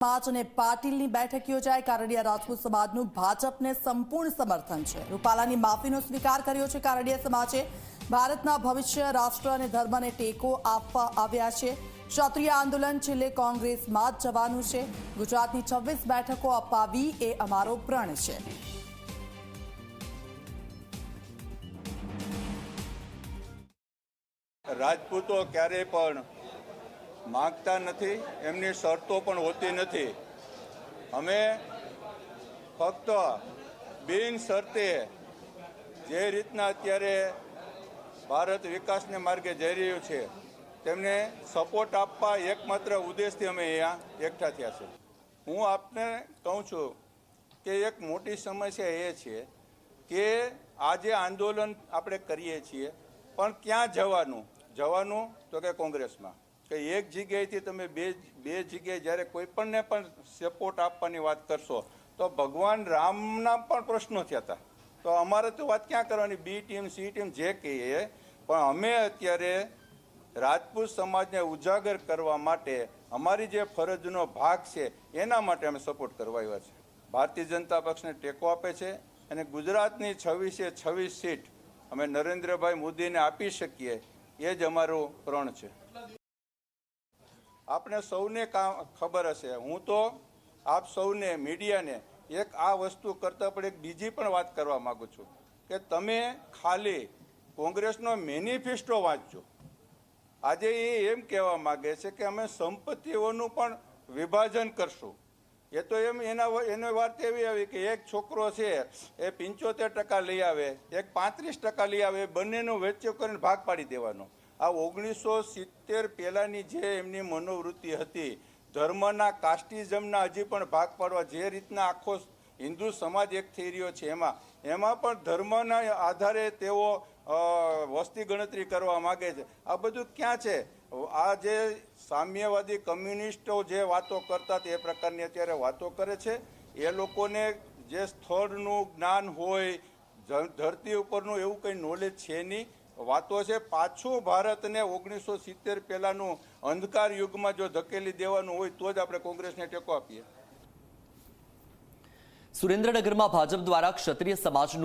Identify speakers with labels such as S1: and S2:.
S1: समाज અને પાટીલની બેઠક યોજાઈ। કારડિયા રાજપૂત સમાજનું ભાજપને સંપૂર્ણ સમર્થન છે। રૂપાલાની માફીનો સ્વીકાર કર્યો છે કારડિયા સમાજે। ભારતના ભવિષ્ય, રાષ્ટ્ર અને ધર્મને ટેકો આપવા આવ્યા છે। ક્ષત્રિય આંદોલન છેલ્લે કોંગ્રેસમાં જ જવાનું છે। ગુજરાતની 26 બેઠકો અપાવી એ અમારો પ્રણ છે।
S2: રાજપૂતો ક્યારે પણ मांगता नहीं, एमनी शर्तो पण होती नहीं। अमे फक्त बिन शर्ते जे रीतना अत्यारे भारत विकासने मार्गे जई रह्युं छे तेमने सपोर्ट आपवा एकमात्र उद्देश्यथी अमे अहींया एकठा थया छे। हूँ आपने कहूँ छूं के एक मोटी समस्या ए छे के आजे आंदोलन आपणे करीए छीए पण क्यां जवानुं तो के कोंग्रेसमां कि एक जग्याएथी तमे बे जग्याए ज्यारे कोईपणने पण सपोर्ट आपवानी वात करशो तो भगवान रामना पण प्रश्नो थया हता। तो अमारे तो वात क्यां करवानी, बी टीम सी टीम जे कहीए पण अमे अत्यारे राजपूत समाजने उजागर करवा माटे अमारी जे फरजनो भाग छे एना माटे अमे सपोर्ट करवा आव्या छे। भारतीय जनता पक्षने टेको आपे छे अने गुजरातनी 26 सीट अमे नरेन्द्रभाई मोदीने आपी शकीए ए ज अमारो प्रण छे। आपने सौने खबर हशे, हूँ तो आप सौने मीडिया ने एक आ वस्तु करता पण एक बीजी पण वात करवा मांगु छूं के तमे खाली कोंग्रेसनो मेनिफेस्टो वांचो। आजे एम कहेवा मांगे छे के अमे संपत्तिओनुं पण विभाजन करशुं। ए तो एम एनी वात एवी आवी के एक छोकरो छे ए 75% लई आवे, एक 35% लई आवे, बंनेनो वेच्चो करीने भाग पाडी देवानो। आ 1970 पहेलानी जे एमनी मनोवृत्ति हती धर्मना कास्टिजमना हजी पण भाग पाडवा जे रीतना आखो हिंदू समाज एक थई रह्यो छे एमां पण धर्मना आधारे तेओ वस्ती गणतरी करवा मागे छे। आ बधुं क्यां छे? आ जे साम्यवादी कम्युनिस्टो जे वातो करता ते प्रकारनी अत्यारे वातो करे छे। ए लोकोने जे स्थळनुं ज्ञान होय, धरती उपरनुं एवुं कंई नॉलेज छे नहीं। वातो छे पाछुं भारतने 1970 पहेलानुं अंधकार युगमां जो धकेली देवानुं होय तो ज आपणे कोंग्रेसने टेको आपीए।
S3: सुरेन्द्रनगरमां भाजप द्वारा क्षत्रिय समाजનું